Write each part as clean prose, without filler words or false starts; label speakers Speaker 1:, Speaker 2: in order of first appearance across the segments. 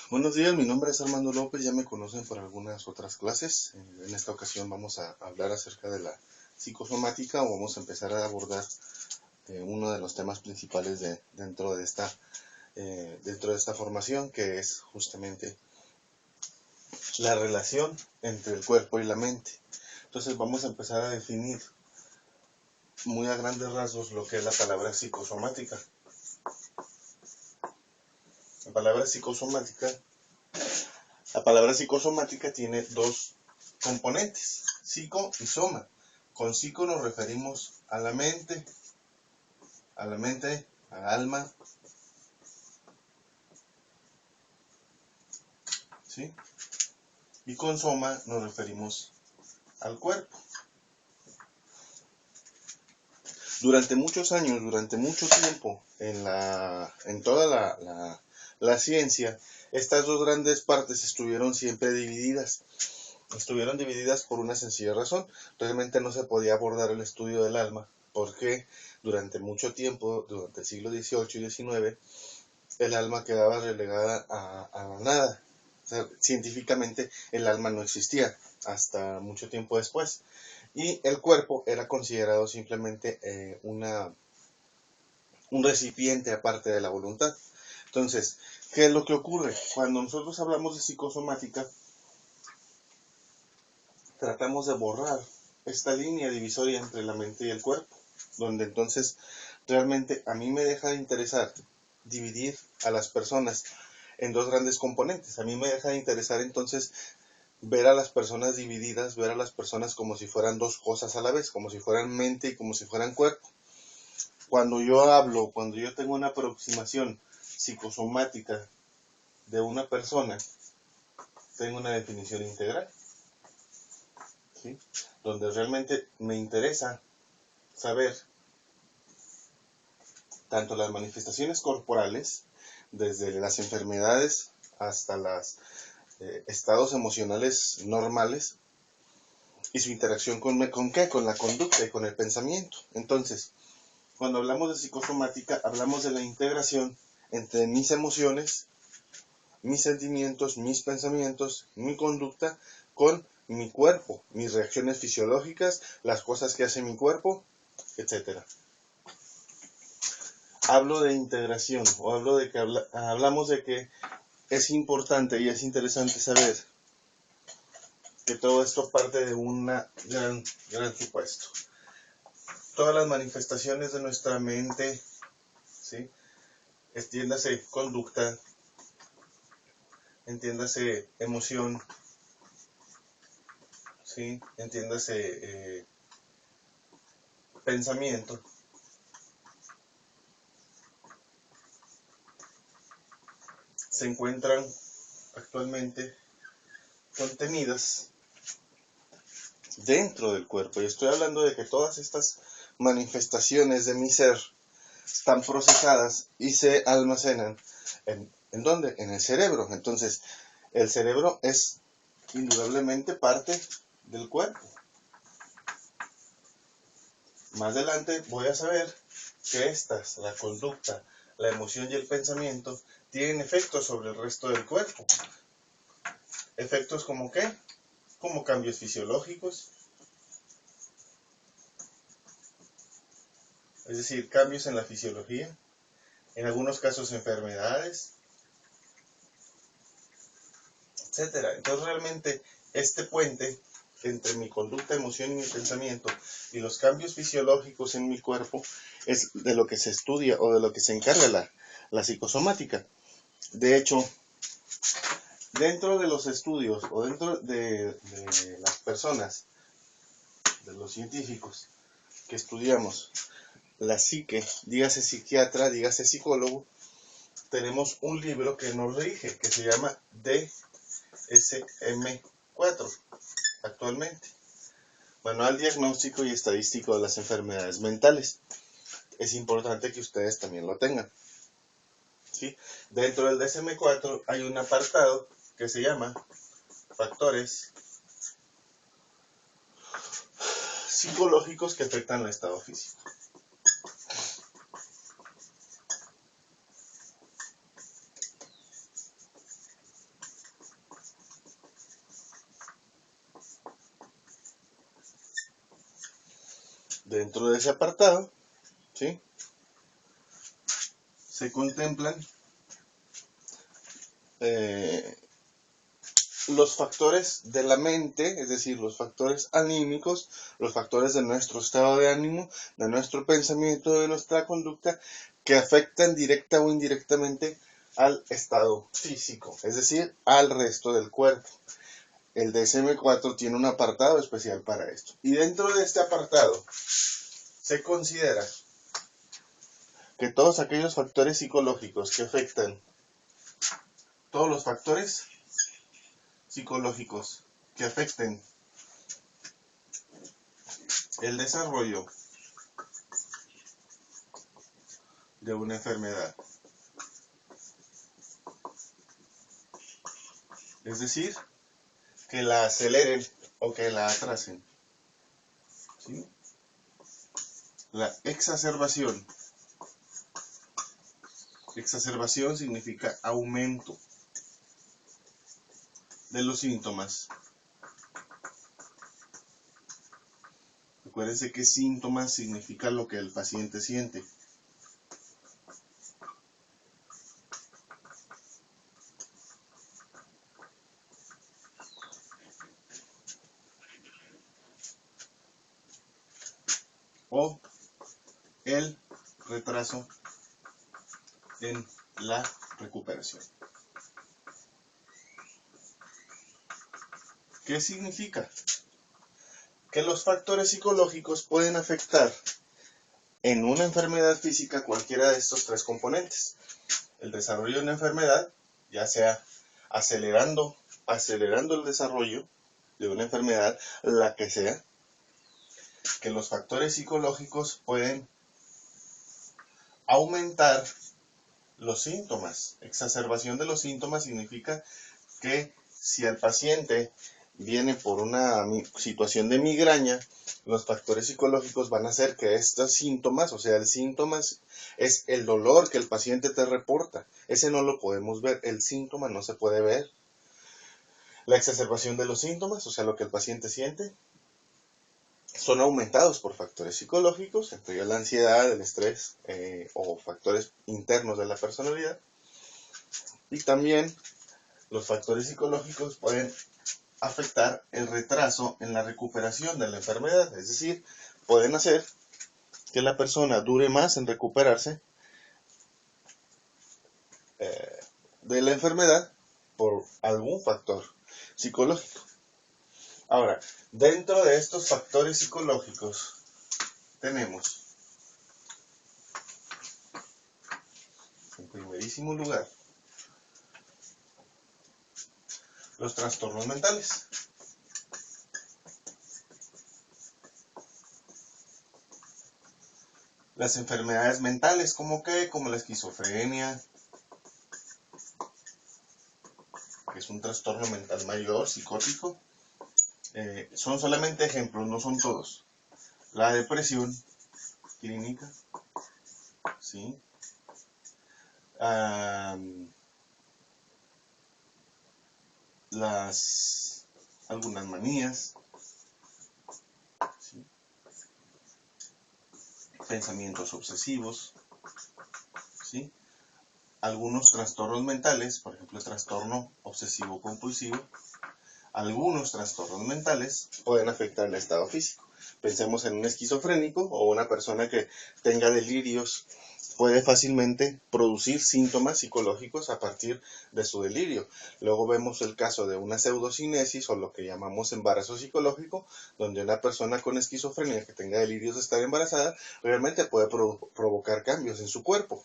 Speaker 1: Buenos días, mi nombre es Armando López, ya me conocen por algunas otras clases. En esta ocasión vamos a hablar acerca de la psicosomática o vamos a empezar a abordar uno de los temas principales dentro de esta formación, que es justamente la relación entre el cuerpo y la mente. Entonces vamos a empezar a definir muy a grandes rasgos lo que es la palabra psicosomática. La palabra psicosomática tiene dos componentes, psico y soma. Con psico nos referimos a la mente, al alma, ¿sí? Y con soma nos referimos al cuerpo. Durante muchos años, durante mucho tiempo, en toda la ciencia, estas dos grandes partes estuvieron siempre divididas. Estuvieron divididas por una sencilla razón. Realmente no se podía abordar el estudio del alma, porque durante mucho tiempo, durante el siglo XVIII y XIX, el alma quedaba relegada a la nada. O sea, científicamente el alma no existía hasta mucho tiempo después. Y el cuerpo era considerado simplemente un recipiente aparte de la voluntad. Entonces, ¿qué es lo que ocurre? Cuando nosotros hablamos de psicosomática, tratamos de borrar esta línea divisoria entre la mente y el cuerpo, donde entonces realmente a mí me deja de interesar dividir a las personas en dos grandes componentes. A mí me deja de interesar entonces ver a las personas divididas, ver a las personas como si fueran dos cosas a la vez, como si fueran mente y como si fueran cuerpo. Cuando yo tengo una aproximación psicosomática de una persona, tengo una definición integral, ¿sí? Donde realmente me interesa saber tanto las manifestaciones corporales, desde las enfermedades hasta los estados emocionales normales, y su interacción con ¿qué? Con la conducta y con el pensamiento. Entonces, cuando hablamos de psicosomática, hablamos de la integración entre mis emociones, mis sentimientos, mis pensamientos, mi conducta, con mi cuerpo, mis reacciones fisiológicas, las cosas que hace mi cuerpo, etc. Hablo de integración, o hablo de que hablamos de que es importante y es interesante saber que todo esto parte de un gran supuesto. Todas las manifestaciones de nuestra mente, ¿sí? Entiéndase conducta, entiéndase emoción, ¿sí? Entiéndase pensamiento, se encuentran actualmente contenidas dentro del cuerpo. Y estoy hablando de que todas estas manifestaciones de mi ser están procesadas y se almacenan ¿en dónde? En el cerebro. Entonces, el cerebro es indudablemente parte del cuerpo. Más adelante voy a saber que la conducta, la emoción y el pensamiento, tienen efectos sobre el resto del cuerpo. ¿Efectos como qué? Como cambios fisiológicos, es decir, cambios en la fisiología, en algunos casos enfermedades, etc. Entonces realmente este puente entre mi conducta, emoción y mi pensamiento y los cambios fisiológicos en mi cuerpo es de lo que se estudia o de lo que se encarga la psicosomática. De hecho, dentro de los estudios o dentro de las personas, de los científicos que estudiamos la psique, dígase psiquiatra, dígase psicólogo, tenemos un libro que nos rige, que se llama DSM-4 actualmente, Manual Diagnóstico y Estadístico de las Enfermedades Mentales. Es importante que ustedes también lo tengan, ¿sí? Dentro del DSM-4 hay un apartado que se llama factores psicológicos que afectan al estado físico. Dentro de ese apartado, ¿sí?, se contemplan los factores de la mente, es decir, los factores anímicos, los factores de nuestro estado de ánimo, de nuestro pensamiento, de nuestra conducta, que afectan directa o indirectamente al estado físico, es decir, al resto del cuerpo. El DSM-4 tiene un apartado especial para esto. Y dentro de este apartado se considera que todos aquellos factores psicológicos que afectan, todos los factores psicológicos que afecten el desarrollo de una enfermedad, es decir, que la aceleren o que la atrasen, ¿sí? La exacerbación. Exacerbación significa aumento de los síntomas. Acuérdense que síntomas significa lo que el paciente siente. O el retraso en la recuperación. ¿Qué significa? Que los factores psicológicos pueden afectar en una enfermedad física cualquiera de estos tres componentes. El desarrollo de una enfermedad, ya sea acelerando el desarrollo de una enfermedad, la que sea, que los factores psicológicos pueden aumentar los síntomas. Exacerbación de los síntomas significa que si el paciente viene por una situación de migraña, los factores psicológicos van a hacer que estos síntomas, o sea, el síntoma es el dolor que el paciente te reporta. Ese no lo podemos ver, el síntoma no se puede ver. La exacerbación de los síntomas, o sea, lo que el paciente siente, son aumentados por factores psicológicos, entre ellos la ansiedad, el estrés o factores internos de la personalidad. Y también los factores psicológicos pueden afectar el retraso en la recuperación de la enfermedad, es decir, pueden hacer que la persona dure más en recuperarse de la enfermedad por algún factor psicológico. Ahora, dentro de estos factores psicológicos tenemos, en primerísimo lugar, los trastornos mentales. Las enfermedades mentales, ¿como qué? Como la esquizofrenia, que es un trastorno mental mayor, psicótico. Son solamente ejemplos, no son todos. La depresión clínica, ¿sí? Algunas manías, ¿sí? Pensamientos obsesivos, ¿sí? Algunos trastornos mentales, por ejemplo, el trastorno obsesivo compulsivo, algunos trastornos mentales pueden afectar el estado físico. Pensemos en un esquizofrénico o una persona que tenga delirios, puede fácilmente producir síntomas psicológicos a partir de su delirio. Luego vemos el caso de una pseudocinesis o lo que llamamos embarazo psicológico, donde una persona con esquizofrenia que tenga delirios de estar embarazada realmente puede provocar cambios en su cuerpo.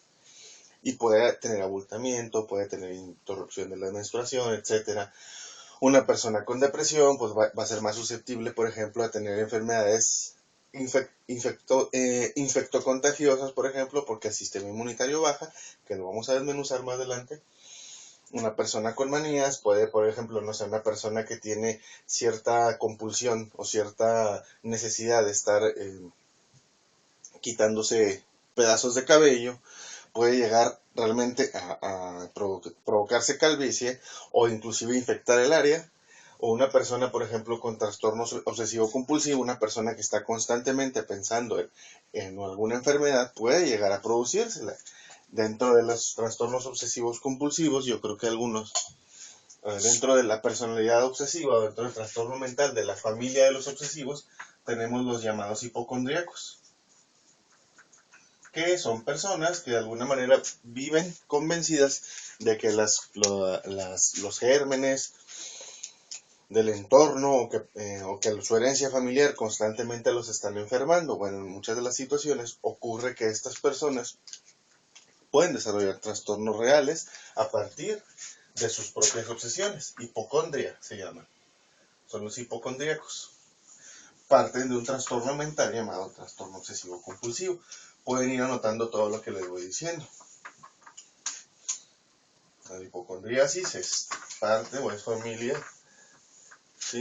Speaker 1: Y puede tener abultamiento, puede tener interrupción de la menstruación, etc. Una persona con depresión pues va a ser más susceptible, por ejemplo, a tener enfermedades infectocontagiosas, por ejemplo, porque el sistema inmunitario baja, que lo vamos a desmenuzar más adelante. Una persona con manías puede, por ejemplo, no sé, una persona que tiene cierta compulsión o cierta necesidad de estar quitándose pedazos de cabello, puede llegar realmente a provocarse calvicie o inclusive infectar el área, O una persona, por ejemplo, con trastorno obsesivo compulsivo, una persona que está constantemente pensando en alguna enfermedad, puede llegar a producírsela. Dentro de los trastornos obsesivos compulsivos, yo creo que algunos, dentro de la personalidad obsesiva, dentro del trastorno mental de la familia de los obsesivos, tenemos los llamados hipocondríacos, que son personas que de alguna manera viven convencidas de que los gérmenes del entorno o que su herencia familiar constantemente los están enfermando. Bueno, en muchas de las situaciones ocurre que estas personas pueden desarrollar trastornos reales a partir de sus propias obsesiones. Hipocondria se llaman. Son los hipocondríacos. Parten de un trastorno mental llamado trastorno obsesivo compulsivo. Pueden ir anotando todo lo que les voy diciendo. La hipocondriasis es parte o es familia, ¿sí?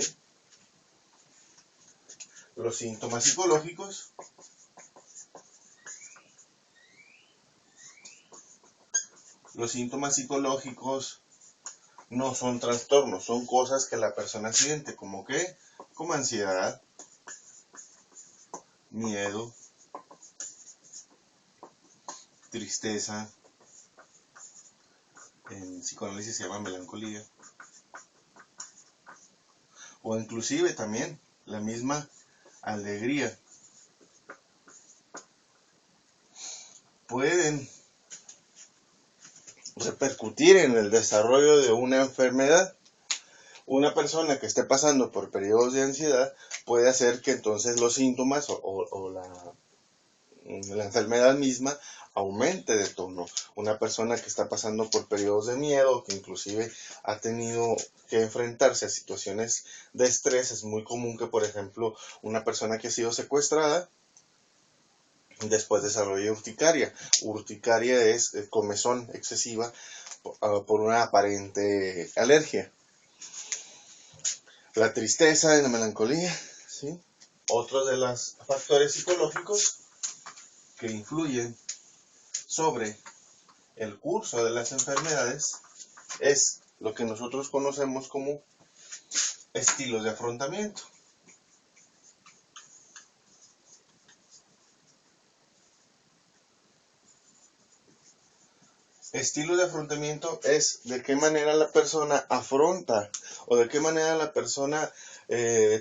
Speaker 1: Los síntomas psicológicos no son trastornos, son cosas que la persona siente, como que, como ansiedad, miedo, tristeza, en psicoanálisis se llama melancolía, o inclusive también la misma alegría. Pueden repercutir en el desarrollo de una enfermedad. Una persona que esté pasando por periodos de ansiedad puede hacer que entonces los síntomas o la enfermedad misma aumente de tono. Una persona que está pasando por periodos de miedo, que inclusive ha tenido que enfrentarse a situaciones de estrés, es muy común que, por ejemplo, una persona que ha sido secuestrada después desarrolle urticaria. Urticaria es comezón excesiva por una aparente alergia. La tristeza y la melancolía, ¿sí? Otro de los factores psicológicos que influyen sobre el curso de las enfermedades es lo que nosotros conocemos como estilos de afrontamiento. Estilo de afrontamiento es de qué manera la persona afronta o de qué manera la persona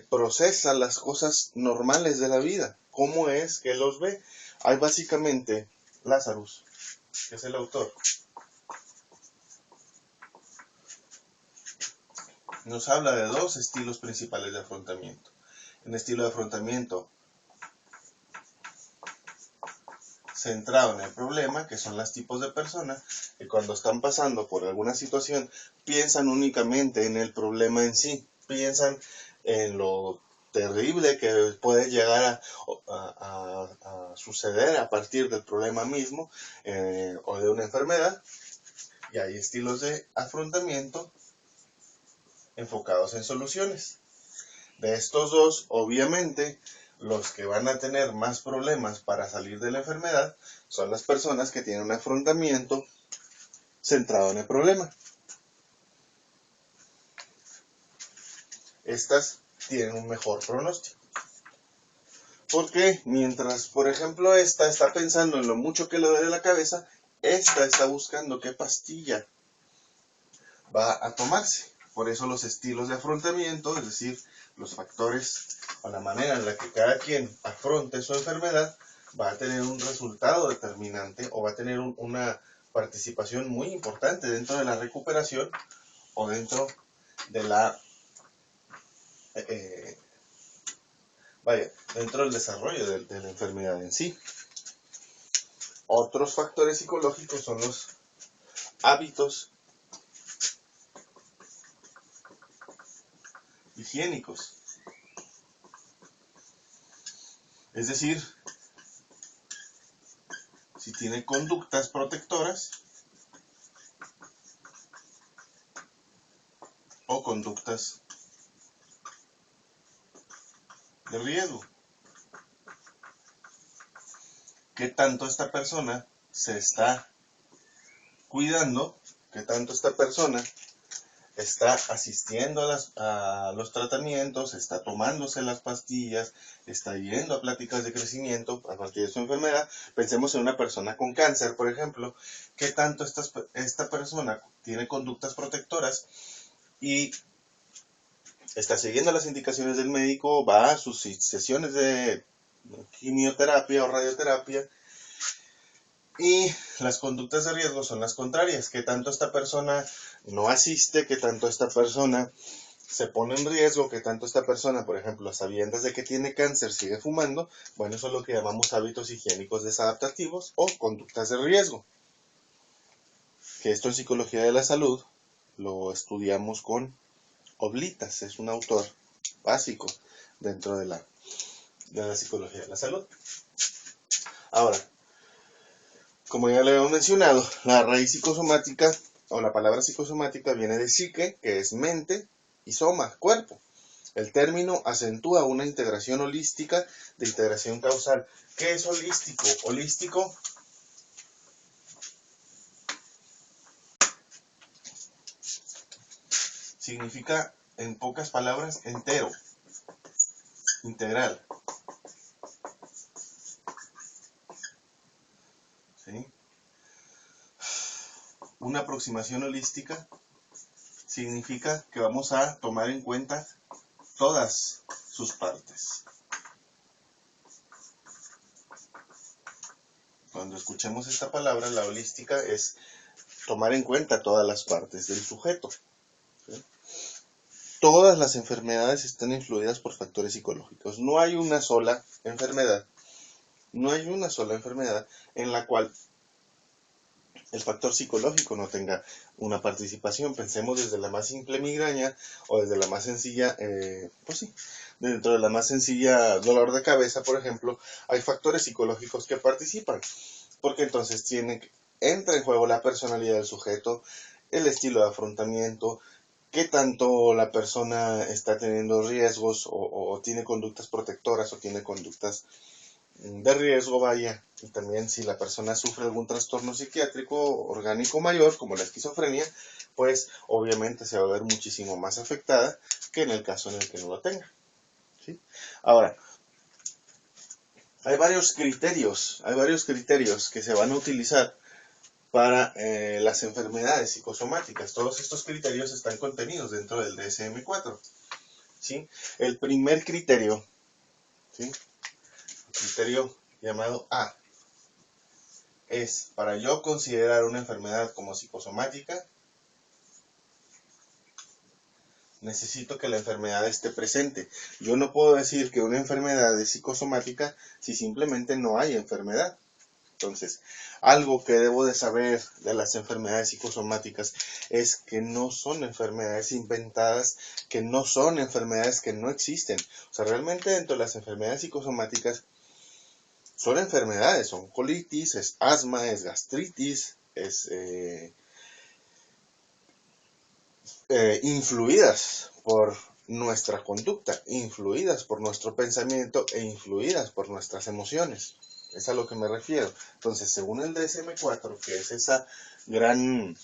Speaker 1: procesa las cosas normales de la vida. ¿Cómo es que los ve? Hay básicamente Lazarus, que es el autor, nos habla de dos estilos principales de afrontamiento. Un estilo de afrontamiento centrado en el problema, que son los tipos de personas que cuando están pasando por alguna situación piensan únicamente en el problema en sí, piensan en lo terrible que puede llegar a suceder a partir del problema mismo o de una enfermedad. Y hay estilos de afrontamiento enfocados en soluciones. De estos dos, obviamente, los que van a tener más problemas para salir de la enfermedad son las personas que tienen un afrontamiento centrado en el problema. Estas tienen un mejor pronóstico. Porque mientras, por ejemplo, esta está pensando en lo mucho que le duele la cabeza, esta está buscando qué pastilla va a tomarse. Por eso los estilos de afrontamiento, es decir, los factores o la manera en la que cada quien afronte su enfermedad, va a tener un resultado determinante o va a tener una participación muy importante dentro de la recuperación o dentro de la dentro del desarrollo de la enfermedad en sí. Otros factores psicológicos son los hábitos higiénicos. Es decir, si tiene conductas protectoras o conductas de riesgo. ¿Qué tanto esta persona se está cuidando? ¿Qué tanto esta persona está asistiendo a los tratamientos, está tomándose las pastillas, está yendo a pláticas de crecimiento a partir de su enfermedad. Pensemos en una persona con cáncer, por ejemplo, que tanto esta persona tiene conductas protectoras y está siguiendo las indicaciones del médico, va a sus sesiones de quimioterapia o radioterapia, y las conductas de riesgo son las contrarias, que tanto esta persona no asiste, que tanto esta persona se pone en riesgo, que tanto esta persona, por ejemplo, a sabiendas de que tiene cáncer, sigue fumando. Bueno, eso es lo que llamamos hábitos higiénicos desadaptativos o conductas de riesgo. Que esto en psicología de la salud lo estudiamos con Oblitas, es un autor básico dentro de la psicología de la salud. Ahora, como ya le habíamos mencionado, la raíz psicosomática o la palabra psicosomática viene de psique, que es mente, y soma, cuerpo. El término acentúa una integración holística de integración causal. ¿Qué es holístico? Holístico significa, en pocas palabras, entero, integral. ¿Sí? Una aproximación holística significa que vamos a tomar en cuenta todas sus partes. Cuando escuchemos esta palabra, la holística es tomar en cuenta todas las partes del sujeto. ¿Sí? Todas las enfermedades están influidas por factores psicológicos. No hay una sola enfermedad en la cual el factor psicológico no tenga una participación. Pensemos desde la más simple migraña o desde la más sencilla, dentro de la más sencilla dolor de cabeza, por ejemplo, hay factores psicológicos que participan, porque entonces entra en juego la personalidad del sujeto, el estilo de afrontamiento, qué tanto la persona está teniendo riesgos o tiene conductas protectoras o tiene conductas de riesgo, vaya, y también si la persona sufre algún trastorno psiquiátrico orgánico mayor, como la esquizofrenia, pues obviamente se va a ver muchísimo más afectada que en el caso en el que no lo tenga. ¿Sí? Ahora, hay varios criterios que se van a utilizar para las enfermedades psicosomáticas. Todos estos criterios están contenidos dentro del DSM-4. ¿Sí? El primer criterio, ¿sí? El criterio llamado A, es para yo considerar una enfermedad como psicosomática, necesito que la enfermedad esté presente. Yo no puedo decir que una enfermedad es psicosomática si simplemente no hay enfermedad. Entonces, algo que debo de saber de las enfermedades psicosomáticas es que no son enfermedades inventadas, que no son enfermedades que no existen. O sea, realmente dentro de las enfermedades psicosomáticas son enfermedades, son colitis, es asma, es gastritis, es influidas por nuestra conducta, influidas por nuestro pensamiento e influidas por nuestras emociones. Es a lo que me refiero. Entonces, según el DSM-4, que es esa gran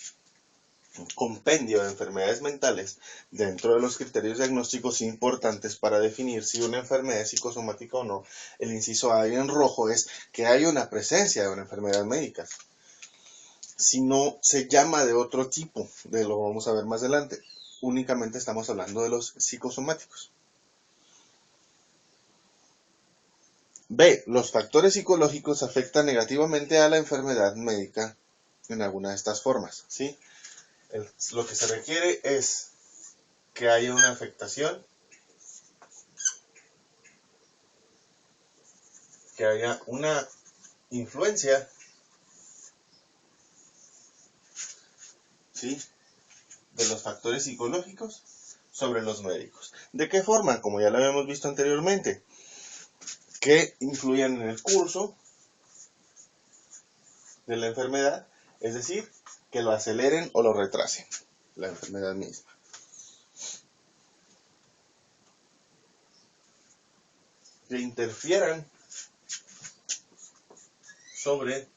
Speaker 1: compendio de enfermedades mentales, dentro de los criterios diagnósticos importantes para definir si una enfermedad es psicosomática o no, el inciso A en rojo es que hay una presencia de una enfermedad médica. Si no se llama de otro tipo, lo vamos a ver más adelante, únicamente estamos hablando de los psicosomáticos. B. Los factores psicológicos afectan negativamente a la enfermedad médica en alguna de estas formas. ¿Sí? Lo que se requiere es que haya una afectación, que haya una influencia, ¿sí?, de los factores psicológicos sobre los médicos. ¿De qué forma? Como ya lo habíamos visto anteriormente, que influyan en el curso de la enfermedad, es decir, que lo aceleren o lo retrasen, la enfermedad misma. Que interfieran sobre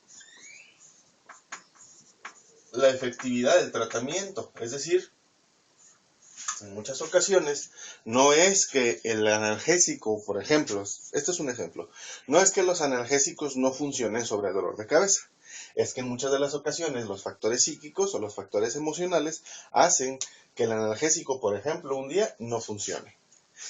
Speaker 1: la efectividad del tratamiento, es decir, En muchas ocasiones no es que el analgésico, por ejemplo, este es un ejemplo, no es que los analgésicos no funcionen sobre el dolor de cabeza, es que en muchas de las ocasiones los factores psíquicos o los factores emocionales hacen que el analgésico, por ejemplo, un día no funcione.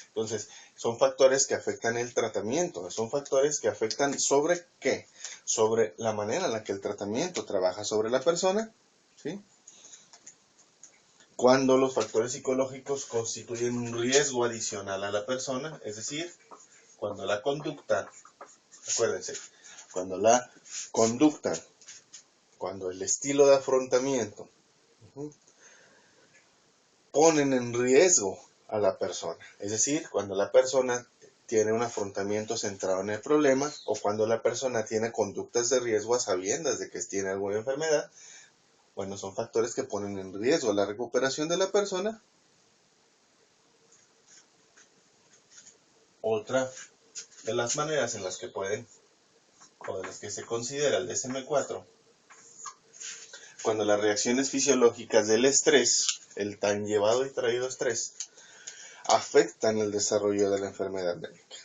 Speaker 1: Entonces, son factores que afectan el tratamiento, son factores que afectan ¿sobre qué? Sobre la manera en la que el tratamiento trabaja sobre la persona, ¿sí? Cuando los factores psicológicos constituyen un riesgo adicional a la persona, es decir, cuando la conducta, acuérdense, cuando la conducta, cuando el estilo de afrontamiento ponen en riesgo a la persona, es decir, cuando la persona tiene un afrontamiento centrado en el problema o cuando la persona tiene conductas de riesgo a sabiendas de que tiene alguna enfermedad, bueno, son factores que ponen en riesgo la recuperación de la persona. Otra de las maneras en las que pueden, o de las que se considera el DSM-4, cuando las reacciones fisiológicas del estrés, el tan llevado y traído estrés, afectan el desarrollo de la enfermedad médica.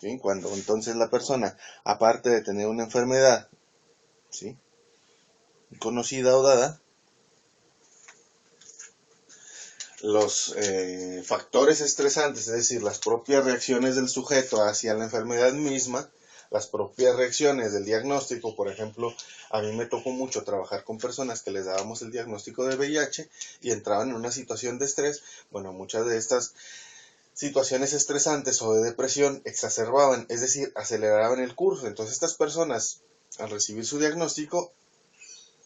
Speaker 1: ¿Sí? Cuando entonces la persona, aparte de tener una enfermedad, ¿sí?, conocida o dada, los factores estresantes, es decir, las propias reacciones del sujeto hacia la enfermedad misma, las propias reacciones del diagnóstico, por ejemplo, a mí me tocó mucho trabajar con personas que les dábamos el diagnóstico de VIH y entraban en una situación de estrés. Bueno, muchas de estas situaciones estresantes o de depresión exacerbaban, es decir, aceleraban el curso. Entonces estas personas, al recibir su diagnóstico,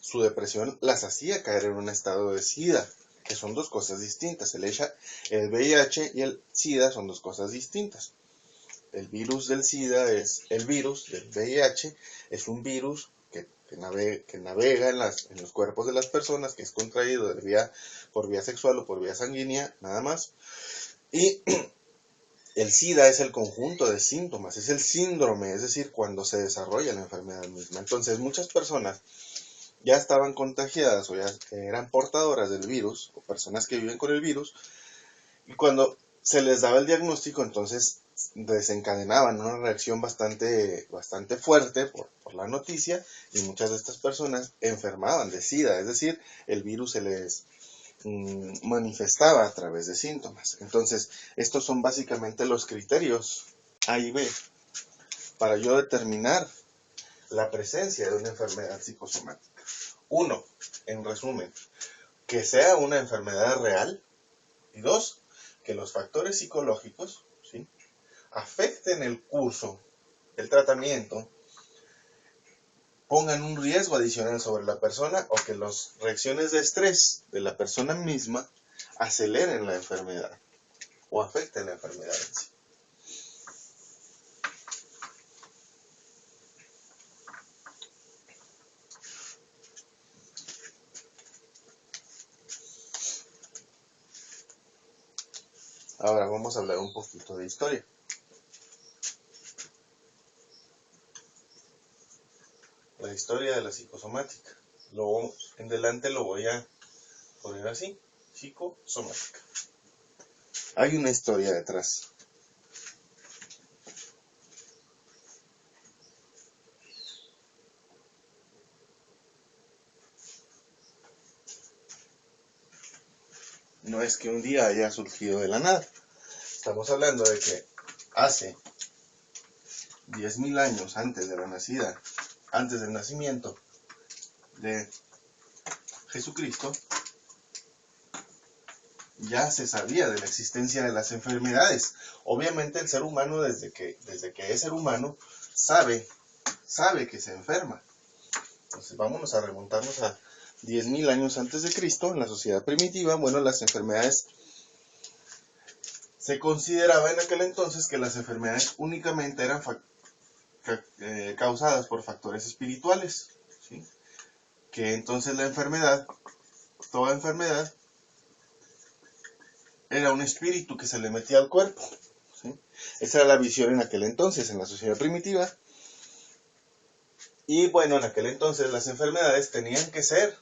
Speaker 1: su depresión las hacía caer en un estado de SIDA, que son dos cosas distintas. El VIH y el SIDA son dos cosas distintas. El virus del SIDA es el virus del VIH, es un virus que navega en los cuerpos de las personas, que es contraído por vía sexual o por vía sanguínea, nada más. Y el SIDA es el conjunto de síntomas, es el síndrome, es decir, cuando se desarrolla la enfermedad misma. Entonces, muchas personas ya estaban contagiadas o ya eran portadoras del virus, o personas que viven con el virus, y cuando se les daba el diagnóstico, entonces desencadenaban una reacción bastante fuerte por la noticia, y muchas de estas personas enfermaban de SIDA, es decir, el virus se les manifestaba a través de síntomas. Entonces, estos son básicamente los criterios A y B para yo determinar la presencia de una enfermedad psicosomática. Uno, en resumen, que sea una enfermedad real. Y dos, que los factores psicológicos, ¿sí?, afecten el curso, el tratamiento, pongan un riesgo adicional sobre la persona o que las reacciones de estrés de la persona misma aceleren la enfermedad o afecten la enfermedad en sí. Ahora vamos a hablar un poquito de historia. La historia de la psicosomática. En delante lo voy a poner así, psicosomática. Hay una historia detrás. No es que un día haya surgido de la nada. Estamos hablando de que hace 10.000 años antes de la nacida, antes del nacimiento de Jesucristo, ya se sabía de la existencia de las enfermedades. Obviamente el ser humano, desde que es ser humano, sabe que se enferma. Entonces vámonos a remontarnos a 10.000 años antes de Cristo, en la sociedad primitiva. Bueno, las enfermedades, se consideraba en aquel entonces que las enfermedades únicamente eran causadas por factores espirituales, ¿sí?, que entonces toda enfermedad, era un espíritu que se le metía al cuerpo, ¿sí? Esa era la visión en aquel entonces, en la sociedad primitiva. Y bueno, en aquel entonces las enfermedades tenían que ser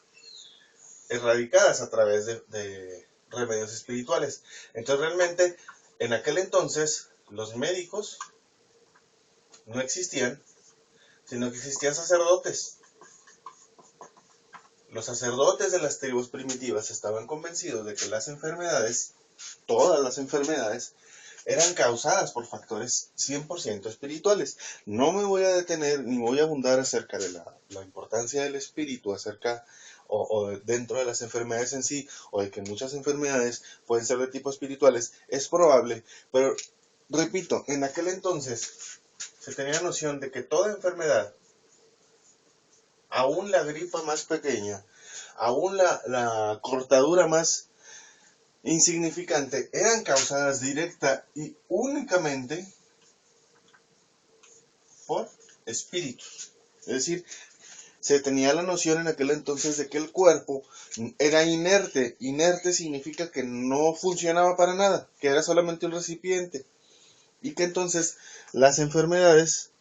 Speaker 1: erradicadas a través de remedios espirituales. Entonces realmente en aquel entonces los médicos no existían, sino que existían sacerdotes. Los sacerdotes de las tribus primitivas estaban convencidos de que las enfermedades, todas las enfermedades, eran causadas por factores 100% espirituales. No me voy a detener ni voy a abundar acerca de la importancia del espíritu, acerca o dentro de las enfermedades en sí, o de que muchas enfermedades pueden ser de tipo espirituales. Es probable, pero repito, en aquel entonces se tenía la noción de que toda enfermedad, aún la gripa más pequeña, aún la cortadura más insignificante, eran causadas directa y únicamente por espíritus. Es decir, se tenía la noción en aquel entonces de que el cuerpo era inerte. Inerte significa que no funcionaba para nada, que era solamente un recipiente. Y que entonces las enfermedades,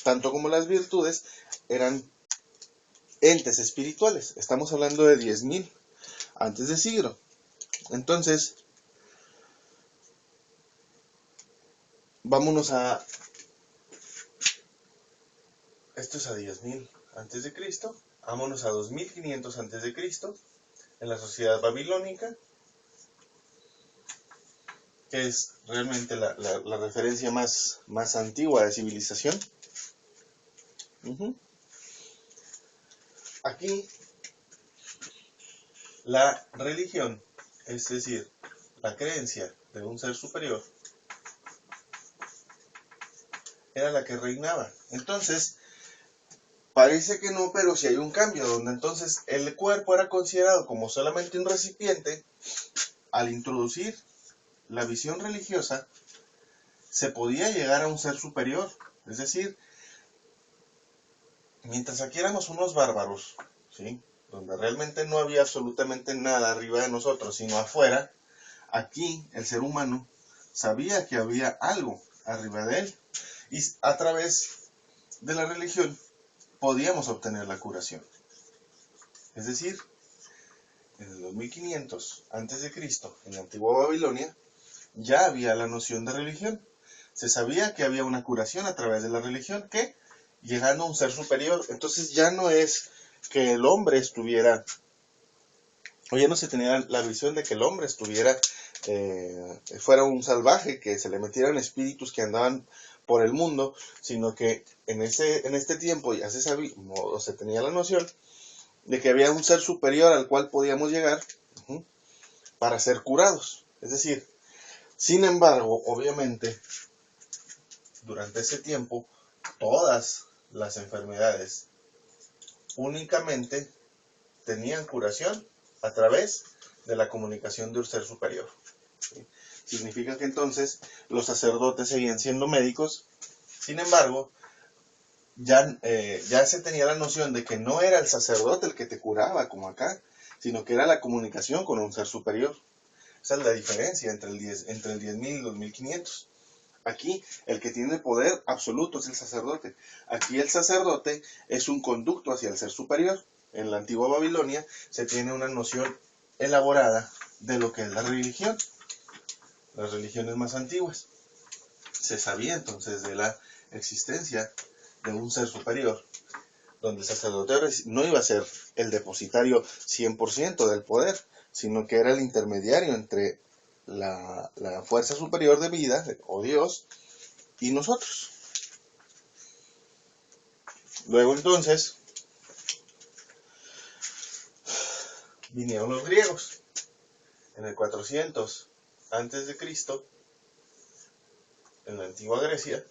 Speaker 1: tanto como las virtudes, eran entes espirituales. Estamos hablando de 10.000 antes de siglo. Entonces, vámonos a... Esto es a 10.000 antes de Cristo. Vámonos a 2.500 antes de Cristo, en la sociedad babilónica, que es realmente la referencia más antigua de civilización. Aquí, la religión, es decir, la creencia de un ser superior, era la que reinaba. Entonces, parece que no, pero sí hay un cambio, donde entonces el cuerpo era considerado como solamente un recipiente. Al introducir la visión religiosa, se podía llegar a un ser superior. Es decir, mientras aquí éramos unos bárbaros, ¿sí?, donde realmente no había absolutamente nada arriba de nosotros, sino afuera, aquí el ser humano sabía que había algo arriba de él. Y a través de la religión podíamos obtener la curación. Es decir, en el 2500 a.C., en la antigua Babilonia, ya había la noción de religión. Se sabía que había una curación a través de la religión, que llegando a un ser superior. Entonces ya no es que el hombre estuviera, o ya no se tenía la visión de que el hombre estuviera, fuera un salvaje, que se le metieran espíritus que andaban por el mundo, sino que en este tiempo ya se sabía, o se tenía la noción de que había un ser superior al cual podíamos llegar para ser curados. Es decir, sin embargo, obviamente, durante ese tiempo, todas las enfermedades únicamente tenían curación a través de la comunicación de un ser superior. ¿Sí? Significa que entonces los sacerdotes seguían siendo médicos. Sin embargo, ya se tenía la noción de que no era el sacerdote el que te curaba como acá, sino que era la comunicación con un ser superior. Esa es la diferencia entre el 10.000 y los 1.500. Aquí el que tiene poder absoluto es el sacerdote. Aquí el sacerdote es un conducto hacia el ser superior. En la antigua Babilonia se tiene una noción elaborada de lo que es la religión. Las religiones más antiguas. Se sabía entonces de la existencia de un ser superior, donde el sacerdote no iba a ser el depositario 100% del poder, sino que era el intermediario entre la fuerza superior de vida, o Dios, y nosotros. Luego entonces vinieron los griegos. En el 400 antes de Cristo, en la antigua Grecia.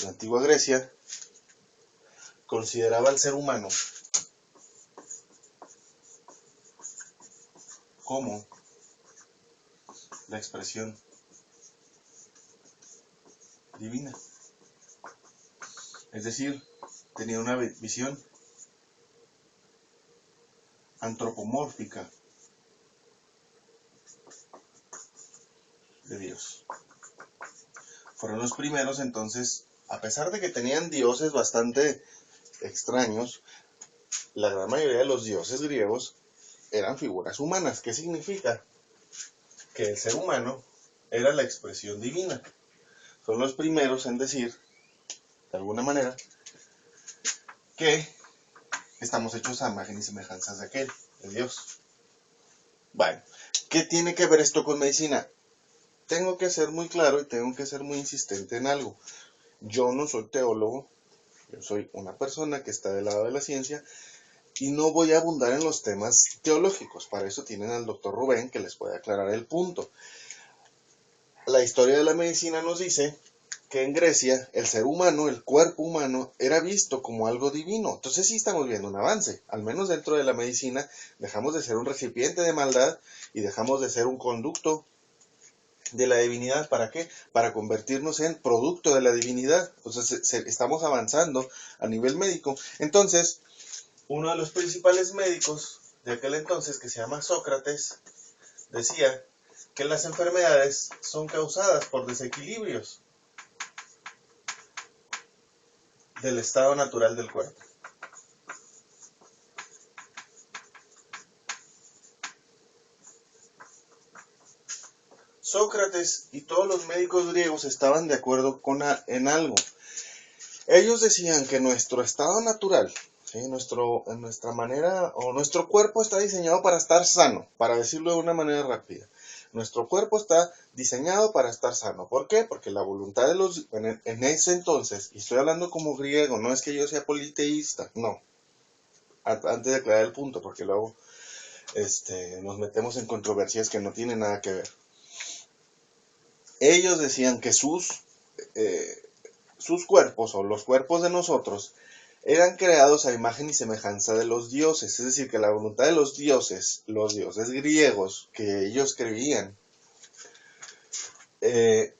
Speaker 1: La antigua Grecia consideraba al ser humano como la expresión divina. Es decir, tenía una visión antropomórfica de Dios. Fueron los primeros entonces, a pesar de que tenían dioses bastante extraños, la gran mayoría de los dioses griegos eran figuras humanas. ¿Qué significa? Que el ser humano era la expresión divina. Son los primeros en decir, de alguna manera, que estamos hechos a imagen y semejanzas de aquel, de Dios. Bueno, ¿qué tiene que ver esto con medicina? Tengo que ser muy claro y tengo que ser muy insistente en algo. Yo no soy teólogo, yo soy una persona que está del lado de la ciencia y no voy a abundar en los temas teológicos. Para eso tienen al doctor Rubén que les puede aclarar el punto. La historia de la medicina nos dice que en Grecia el ser humano, el cuerpo humano, era visto como algo divino. Entonces sí estamos viendo un avance, al menos dentro de la medicina. Dejamos de ser un recipiente de maldad y dejamos de ser un conducto de la divinidad. ¿Para qué? Para convertirnos en producto de la divinidad. Entonces estamos avanzando a nivel médico. Entonces, uno de los principales médicos de aquel entonces, que se llama Sócrates, decía que las enfermedades son causadas por desequilibrios del estado natural del cuerpo. Sócrates y todos los médicos griegos estaban de acuerdo en algo. Ellos decían que nuestro estado natural, ¿sí? nuestra manera, o nuestro cuerpo está diseñado para estar sano, para decirlo de una manera rápida. Nuestro cuerpo está diseñado para estar sano. ¿Por qué? Porque la voluntad de los... En ese entonces, y estoy hablando como griego, no es que yo sea politeísta, no. Antes de aclarar el punto, porque luego nos metemos en controversias que no tienen nada que ver. Ellos decían que sus cuerpos, o los cuerpos de nosotros, eran creados a imagen y semejanza de los dioses. Es decir, que la voluntad de los dioses griegos, que ellos creían,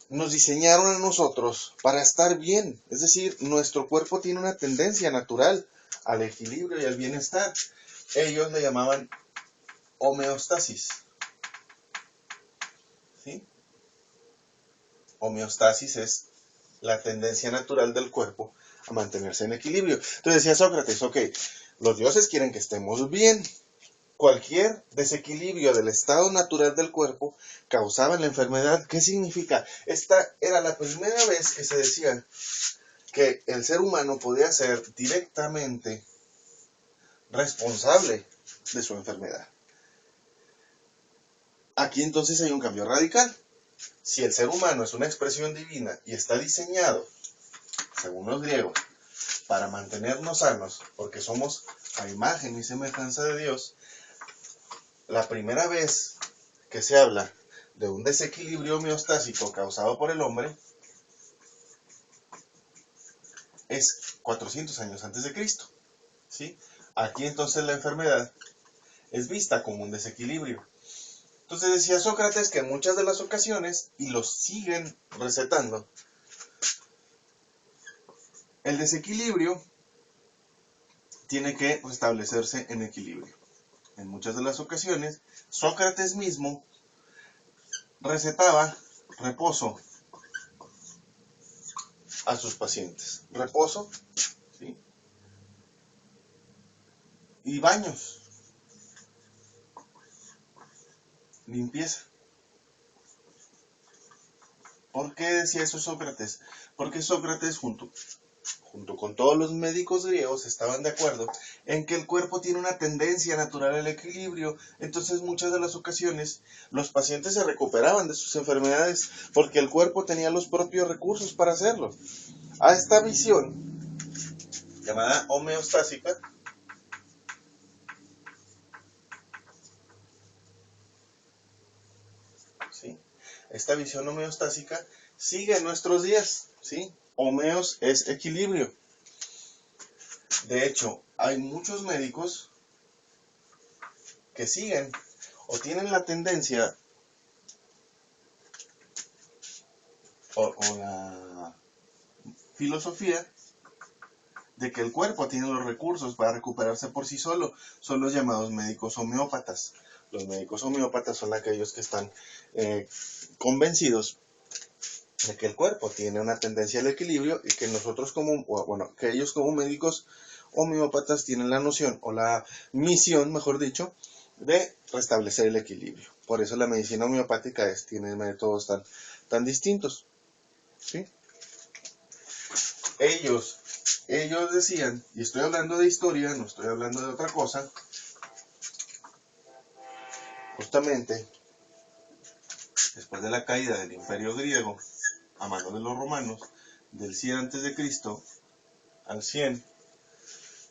Speaker 1: nos diseñaron a nosotros para estar bien. Es decir, nuestro cuerpo tiene una tendencia natural al equilibrio y al bienestar. Ellos le llamaban homeostasis. ¿Sí? Homeostasis es la tendencia natural del cuerpo a mantenerse en equilibrio. Entonces decía Sócrates, ok, los dioses quieren que estemos bien. Cualquier desequilibrio del estado natural del cuerpo causaba la enfermedad. ¿Qué significa? Esta era la primera vez que se decía que el ser humano podía ser directamente responsable de su enfermedad. Aquí entonces hay un cambio radical. Si el ser humano es una expresión divina y está diseñado, según los griegos, para mantenernos sanos, porque somos a imagen y semejanza de Dios, la primera vez que se habla de un desequilibrio homeostásico causado por el hombre es 400 años antes de Cristo. ¿Sí? Aquí entonces la enfermedad es vista como un desequilibrio. Entonces decía Sócrates que en muchas de las ocasiones, y lo siguen recetando, el desequilibrio tiene que restablecerse en equilibrio. En muchas de las ocasiones, Sócrates mismo recetaba reposo a sus pacientes. Reposo, ¿sí? Y baños, limpieza. ¿Por qué decía eso Sócrates? Porque Sócrates, junto con todos los médicos griegos, estaban de acuerdo en que el cuerpo tiene una tendencia natural al equilibrio. Entonces, muchas de las ocasiones, los pacientes se recuperaban de sus enfermedades porque el cuerpo tenía los propios recursos para hacerlo. A esta visión, llamada homeostásica, ¿sí? Esta visión homeostásica sigue en nuestros días, ¿sí? Homeos es equilibrio. De hecho, hay muchos médicos que siguen o tienen la tendencia o la filosofía de que el cuerpo tiene los recursos para recuperarse por sí solo. Son los llamados médicos homeópatas. Los médicos homeópatas son aquellos que están convencidos de que el cuerpo tiene una tendencia al equilibrio y que nosotros que ellos como médicos homeópatas tienen la noción, o la misión, mejor dicho, de restablecer el equilibrio. Por eso la medicina homeopática tiene métodos tan distintos, ¿sí? Ellos decían, y estoy hablando de historia, no estoy hablando de otra cosa, justamente después de la caída del Imperio griego a manos de los romanos, del 100 antes de Cristo al 100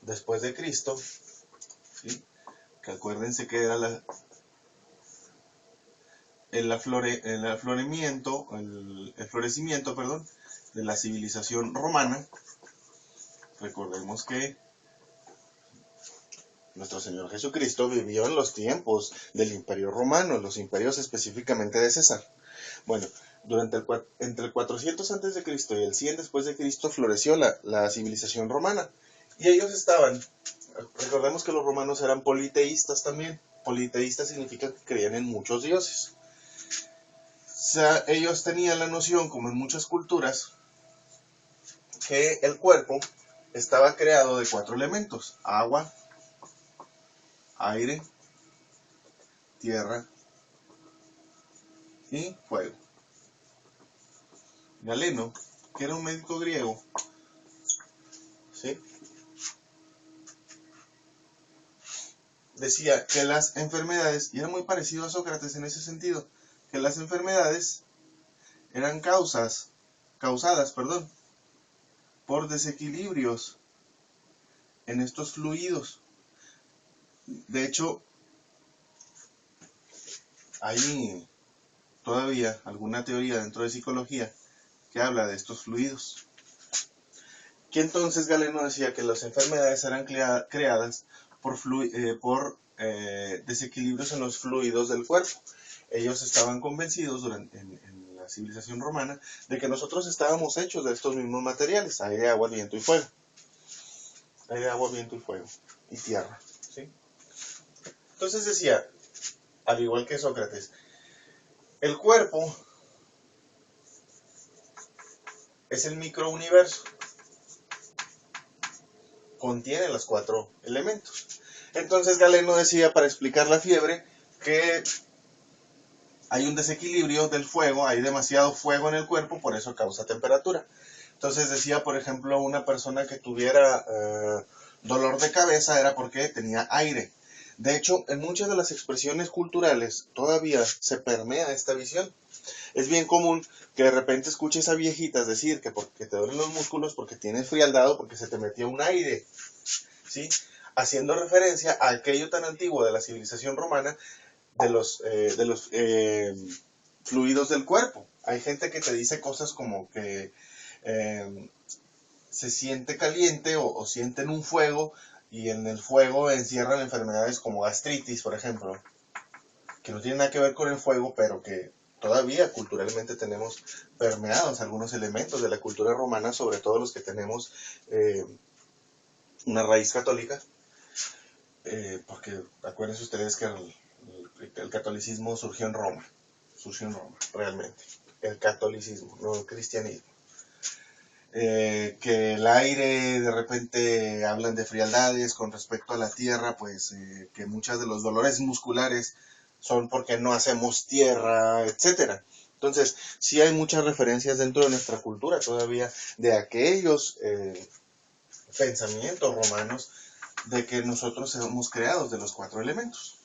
Speaker 1: después de Cristo, ¿sí? Que acuérdense que era el florecimiento, perdón, de la civilización romana. Recordemos que nuestro Señor Jesucristo vivió en los tiempos del Imperio Romano, los imperios específicamente de César. Bueno, entre el 400 antes de Cristo y el 100 después de Cristo floreció la civilización romana. Y ellos recordemos que los romanos eran politeístas también. Politeístas significa que creían en muchos dioses. O sea, ellos tenían la noción, como en muchas culturas, que el cuerpo estaba creado de 4 elementos: agua, aire, tierra y fuego. Galeno, que era un médico griego, ¿sí?, decía que las enfermedades, y era muy parecido a Sócrates en ese sentido, que las enfermedades eran causadas, por desequilibrios en estos fluidos. De hecho, hay todavía alguna teoría dentro de psicología que habla de estos fluidos. Que entonces Galeno decía que las enfermedades eran creadas por desequilibrios en los fluidos del cuerpo. Ellos estaban convencidos en la civilización romana de que nosotros estábamos hechos de estos mismos materiales: aire, agua, viento y fuego. Aire, agua, viento y fuego. Y tierra, ¿sí? Entonces decía, al igual que Sócrates, el cuerpo es el microuniverso. Contiene los 4 elementos. Entonces Galeno decía, para explicar la fiebre, que hay un desequilibrio del fuego, hay demasiado fuego en el cuerpo, por eso causa temperatura. Entonces decía, por ejemplo, una persona que tuviera dolor de cabeza era porque tenía aire. De hecho, en muchas de las expresiones culturales todavía se permea esta visión. Es bien común que de repente escuches a viejitas decir que porque te duelen los músculos, porque tienes frialdad o porque se te metió un aire, ¿sí?, haciendo referencia a aquello tan antiguo de la civilización romana, de los fluidos del cuerpo. Hay gente que te dice cosas como que se siente caliente o sienten un fuego, y en el fuego encierran enfermedades como gastritis, por ejemplo, que no tienen nada que ver con el fuego, pero que todavía culturalmente tenemos permeados algunos elementos de la cultura romana, sobre todo los que tenemos una raíz católica, porque acuérdense ustedes que el catolicismo surgió en Roma, realmente, el catolicismo, no el cristianismo. Que el aire, de repente hablan de frialdades con respecto a la tierra, pues que muchos de los dolores musculares son porque no hacemos tierra, etcétera. Entonces, sí hay muchas referencias dentro de nuestra cultura todavía de aquellos pensamientos romanos de que nosotros somos creados de los 4 elementos.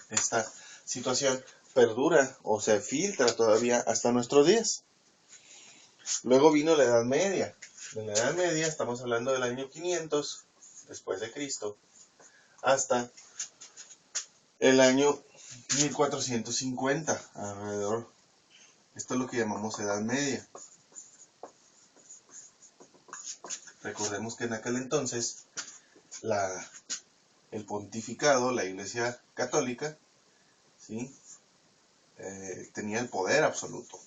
Speaker 1: Esta situación perdura o se filtra todavía hasta nuestros días. Luego vino la Edad Media. En la Edad Media estamos hablando del año 500 después de Cristo hasta el año 1450 alrededor. Esto es lo que llamamos Edad Media. Recordemos que en aquel entonces el pontificado, la Iglesia Católica, ¿sí?, tenía el poder absoluto.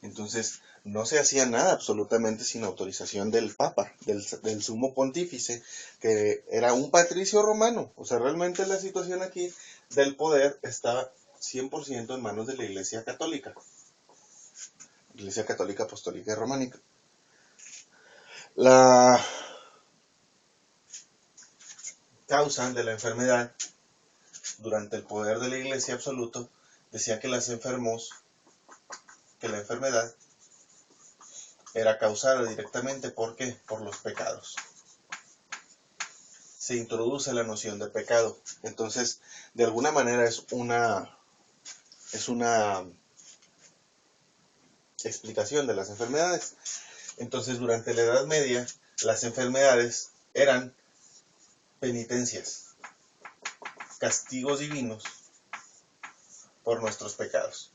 Speaker 1: Entonces, no se hacía nada absolutamente sin autorización del Papa, del sumo pontífice, que era un patricio romano. O sea, realmente la situación aquí del poder estaba 100% en manos de la Iglesia Católica Apostólica y Románica. causa de la enfermedad durante el poder de la Iglesia absoluto decía que la enfermedad era causada directamente ¿por qué? Por los pecados. Se introduce la noción de pecado. Entonces, de alguna manera es una explicación de las enfermedades. Entonces, durante la Edad Media, las enfermedades eran penitencias, castigos divinos por nuestros pecados.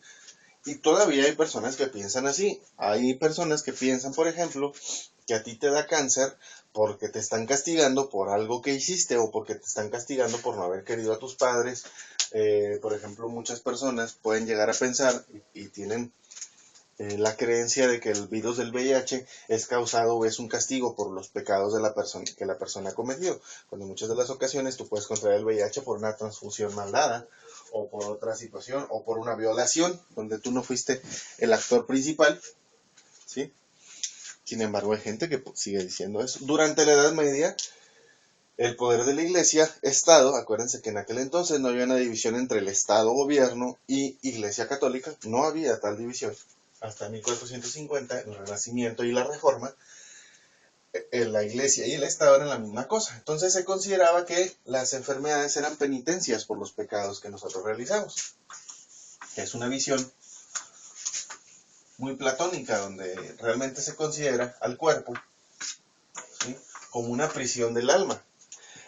Speaker 1: Y todavía hay personas que piensan así. Hay personas que piensan, por ejemplo, que a ti te da cáncer porque te están castigando por algo que hiciste o porque te están castigando por no haber querido a tus padres. Por ejemplo, muchas personas pueden llegar a pensar y tienen la creencia de que el virus del VIH es causado o es un castigo por los pecados de la persona que la persona ha cometido. Cuando en muchas de las ocasiones tú puedes contraer el VIH por una transfusión mal dada, o por otra situación, o por una violación, donde tú no fuiste el actor principal, ¿sí? Sin embargo, hay gente que sigue diciendo eso. Durante la Edad Media, el poder de la Iglesia, Estado, acuérdense que en aquel entonces no había una división entre el Estado, gobierno y Iglesia Católica, no había tal división. Hasta 1450, el Renacimiento y la Reforma, la Iglesia y el Estado eran la misma cosa. Entonces se consideraba que las enfermedades eran penitencias por los pecados que nosotros realizamos. Es una visión muy platónica, donde realmente se considera al cuerpo, ¿sí?, como una prisión del alma.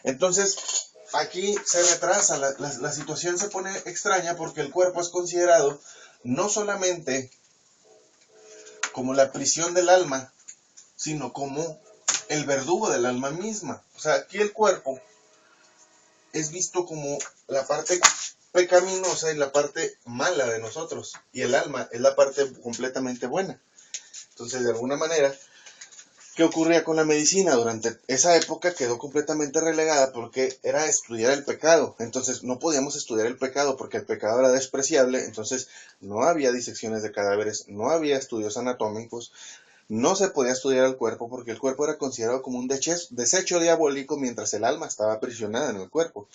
Speaker 1: Entonces, aquí se retrasa, la situación se pone extraña porque el cuerpo es considerado no solamente como la prisión del alma, sino como el verdugo del alma misma. O sea, aquí el cuerpo es visto como la parte pecaminosa y la parte mala de nosotros, y el alma es la parte completamente buena. Entonces, de alguna manera, ¿qué ocurría con la medicina? Durante esa época quedó completamente relegada porque era estudiar el pecado. Entonces no podíamos estudiar el pecado porque el pecado era despreciable. Entonces no había disecciones de cadáveres, no había estudios anatómicos, no se podía estudiar el cuerpo porque el cuerpo era considerado como un desecho diabólico mientras el alma estaba aprisionada en el cuerpo,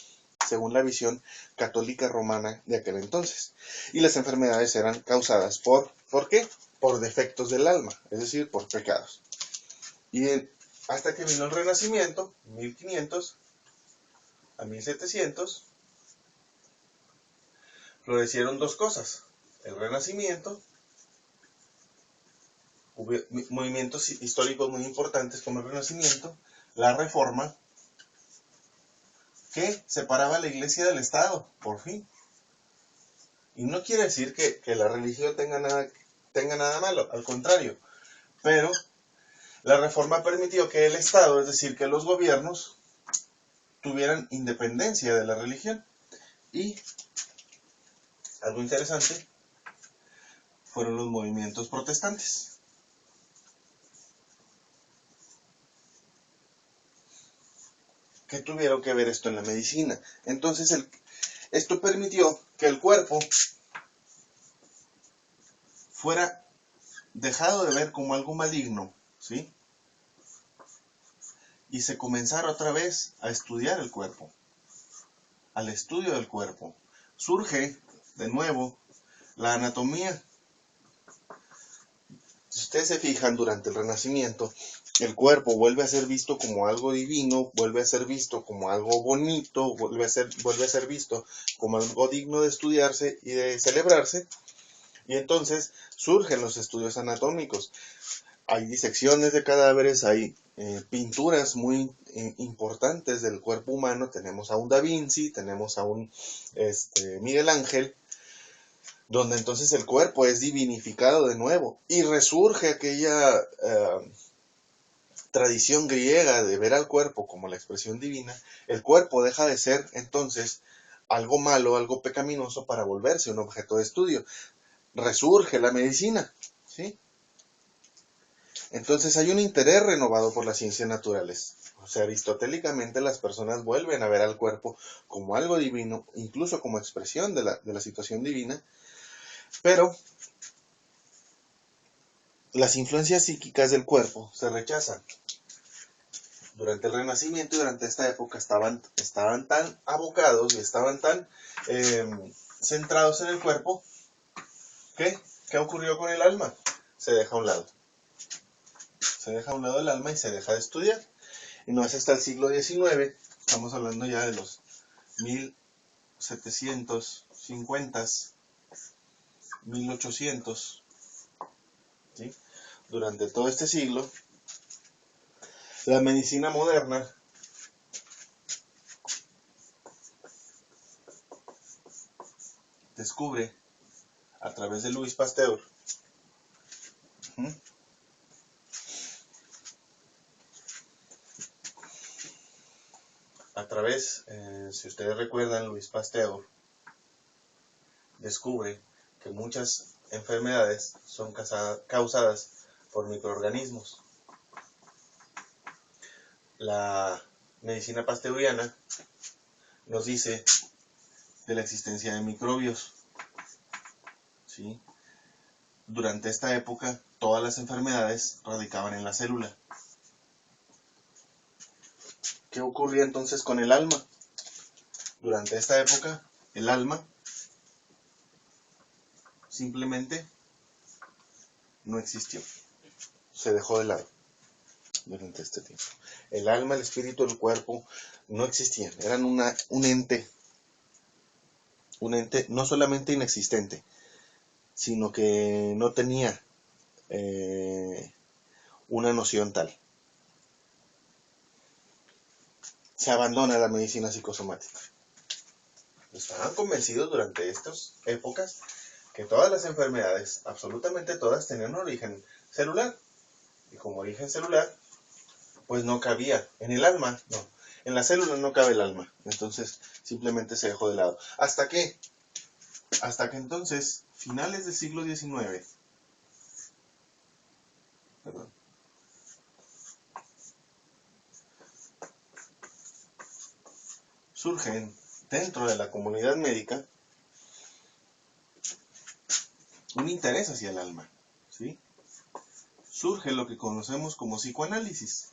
Speaker 1: según la visión católica romana de aquel entonces. Y las enfermedades eran causadas ¿por qué? Por defectos del alma, es decir, por pecados. Y hasta que vino el Renacimiento, 1500 a 1700, florecieron dos cosas. El Renacimiento, hubo movimientos históricos muy importantes como el Renacimiento, la Reforma, que separaba a la Iglesia del Estado, por fin. Y no quiere decir que la religión tenga nada malo, al contrario. Pero la Reforma permitió que el Estado, es decir, que los gobiernos, tuvieran independencia de la religión. Y algo interesante fueron los movimientos protestantes. ¿Qué tuvieron que ver esto en la medicina? Entonces, esto permitió que el cuerpo fuera dejado de ver como algo maligno, ¿sí? Y se comenzara otra vez a estudiar el cuerpo, al estudio del cuerpo. Surge de nuevo la anatomía. Si ustedes se fijan, durante el Renacimiento, el cuerpo vuelve a ser visto como algo divino, vuelve a ser visto como algo bonito, vuelve a ser visto como algo digno de estudiarse y de celebrarse. Y entonces surgen los estudios anatómicos. Hay disecciones de cadáveres, hay pinturas muy importantes del cuerpo humano. Tenemos a un Da Vinci, tenemos a un Miguel Ángel, donde entonces el cuerpo es divinificado de nuevo y resurge aquella tradición griega de ver al cuerpo como la expresión divina. El cuerpo deja de ser entonces algo malo, algo pecaminoso, para volverse un objeto de estudio. Resurge la medicina, ¿sí? Entonces hay un interés renovado por las ciencias naturales. O sea, aristotélicamente las personas vuelven a ver al cuerpo como algo divino, incluso como expresión de la situación divina, pero las influencias psíquicas del cuerpo se rechazan. durante el Renacimiento y durante esta época estaban tan abocados y estaban tan centrados en el cuerpo que, ¿qué ocurrió con el alma? Se deja a un lado. Se deja a un lado el alma y se deja de estudiar. Y no es hasta el siglo XIX, estamos hablando ya de los 1750, 1800, ¿sí? Durante todo este siglo, la medicina moderna descubre a través de Louis Pasteur a través, si ustedes recuerdan, Louis Pasteur descubre que muchas enfermedades son causadas por microorganismos. La medicina pasteuriana nos dice de la existencia de microbios, ¿sí? Durante esta época, todas las enfermedades radicaban en la célula. ¿Qué ocurría entonces con el alma? Durante esta época, el alma simplemente no existió. Se dejó de lado durante este tiempo. El alma, el espíritu, el cuerpo no existían. Eran un ente no solamente inexistente, sino que no tenía una noción tal. Se abandona la medicina psicosomática. Estaban convencidos durante estas épocas que todas las enfermedades, absolutamente todas, tenían un origen celular. Y como origen celular, pues no cabía en el alma, no. En la célula no cabe el alma. Entonces simplemente se dejó de lado. ¿Hasta qué? Hasta que entonces, finales del siglo XIX, surgen dentro de la comunidad médica un interés hacia el alma, ¿sí? Surge lo que conocemos como psicoanálisis.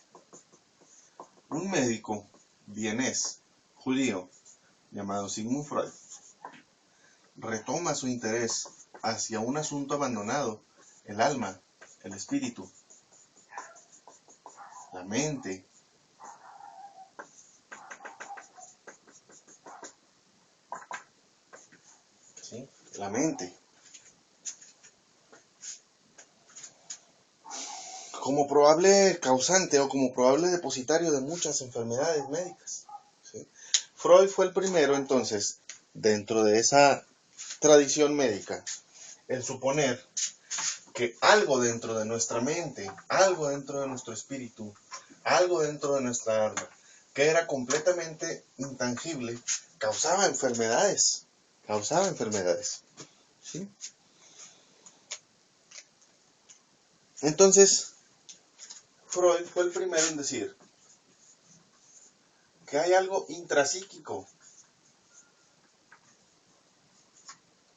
Speaker 1: Un médico vienés, judío, llamado Sigmund Freud, retoma su interés hacia un asunto abandonado, el alma, el espíritu, la mente. ¿Sí? La mente. Como probable causante o como probable depositario de muchas enfermedades médicas. ¿Sí? Freud fue el primero, entonces, dentro de esa tradición médica, en suponer que algo dentro de nuestra mente, algo dentro de nuestro espíritu, algo dentro de nuestra alma, que era completamente intangible, causaba enfermedades. Causaba enfermedades. ¿Sí? Entonces, Freud fue el primero en decir que hay algo intrapsíquico.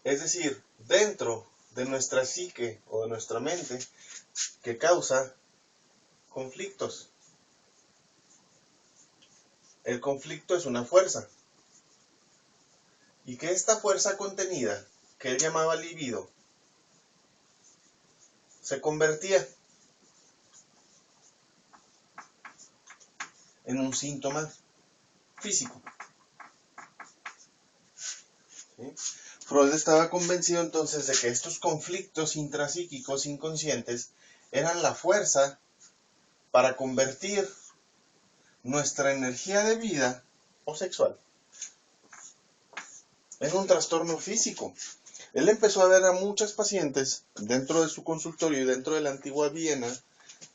Speaker 1: Es decir, dentro de nuestra psique o de nuestra mente, que causa conflictos. El conflicto es una fuerza. Y que esta fuerza contenida, que él llamaba libido, se convertía en un síntoma físico. ¿Sí? Freud estaba convencido entonces de que estos conflictos intrapsíquicos inconscientes eran la fuerza para convertir nuestra energía de vida o sexual en un trastorno físico. Él empezó a ver a muchas pacientes dentro de su consultorio y dentro de la antigua Viena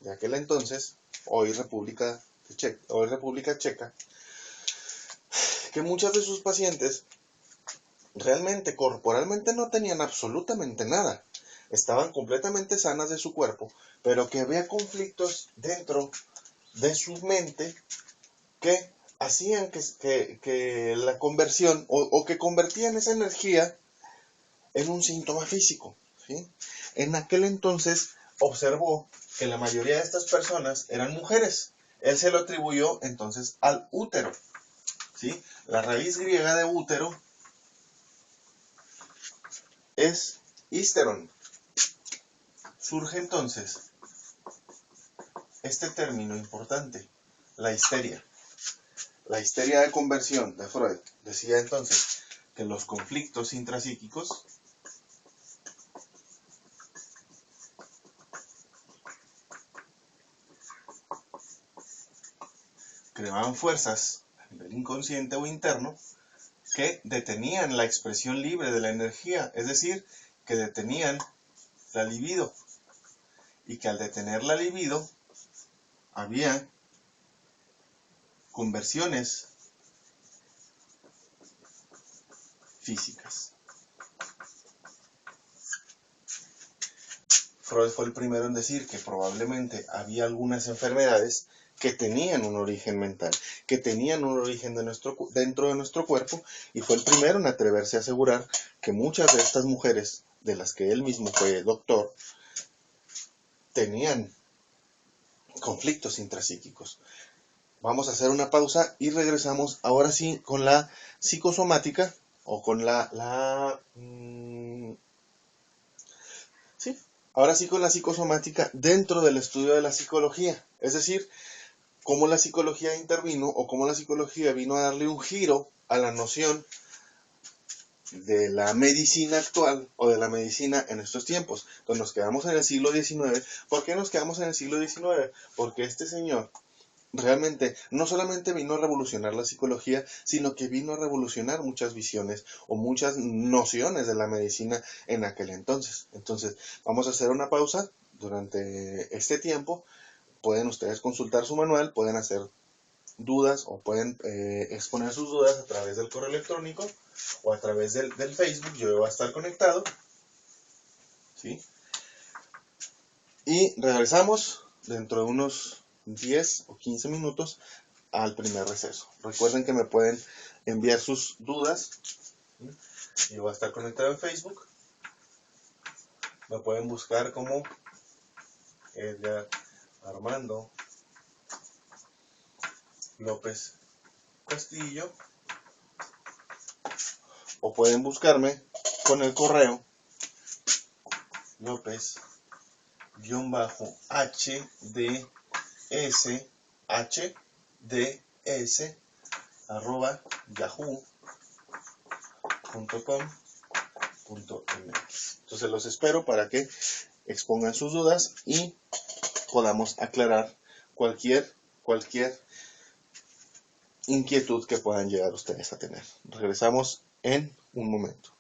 Speaker 1: de aquel entonces, hoy República Checa, que muchas de sus pacientes realmente corporalmente no tenían absolutamente nada. Estaban completamente sanas de su cuerpo, pero que había conflictos dentro de su mente que hacían que la conversión o que convertían esa energía en un síntoma físico. ¿Sí? En aquel entonces observó que la mayoría de estas personas eran mujeres Él se lo atribuyó entonces al útero, ¿sí? La raíz griega de útero es histeron. Surge entonces este término importante, la histeria. La histeria de conversión de Freud decía entonces que los conflictos intrapsíquicos creaban fuerzas a nivel inconsciente o interno que detenían la expresión libre de la energía, es decir, que detenían la libido, y que al detener la libido había conversiones físicas. Freud fue el primero en decir que probablemente había algunas enfermedades que tenían un origen mental, que tenían un origen dentro de nuestro cuerpo, y fue el primero en atreverse a asegurar que muchas de estas mujeres, de las que él mismo fue doctor, tenían conflictos intrapsíquicos. Vamos a hacer una pausa y regresamos ahora sí con la psicosomática o con sí, ahora sí con la psicosomática dentro del estudio de la psicología. Es decir, cómo la psicología intervino o cómo la psicología vino a darle un giro a la noción de la medicina actual o de la medicina en estos tiempos. Entonces nos quedamos en el siglo XIX. ¿Por qué nos quedamos en el siglo XIX? Porque este señor realmente no solamente vino a revolucionar la psicología, sino que vino a revolucionar muchas visiones o muchas nociones de la medicina en aquel entonces. Entonces, vamos a hacer una pausa durante este tiempo. Pueden ustedes consultar su manual, pueden hacer dudas o pueden exponer sus dudas a través del correo electrónico o a través del Facebook. Yo voy a estar conectado, ¿sí? Y regresamos dentro de unos 10 o 15 minutos al primer receso. Recuerden que me pueden enviar sus dudas. Yo voy a estar conectado en Facebook. Me pueden buscar como Edgar Armando López Castillo. O pueden buscarme con el correo López-hds@yahoo.com.mx. Entonces los espero para que expongan sus dudas y podamos aclarar cualquier inquietud que puedan llegar ustedes a tener. Regresamos en un momento.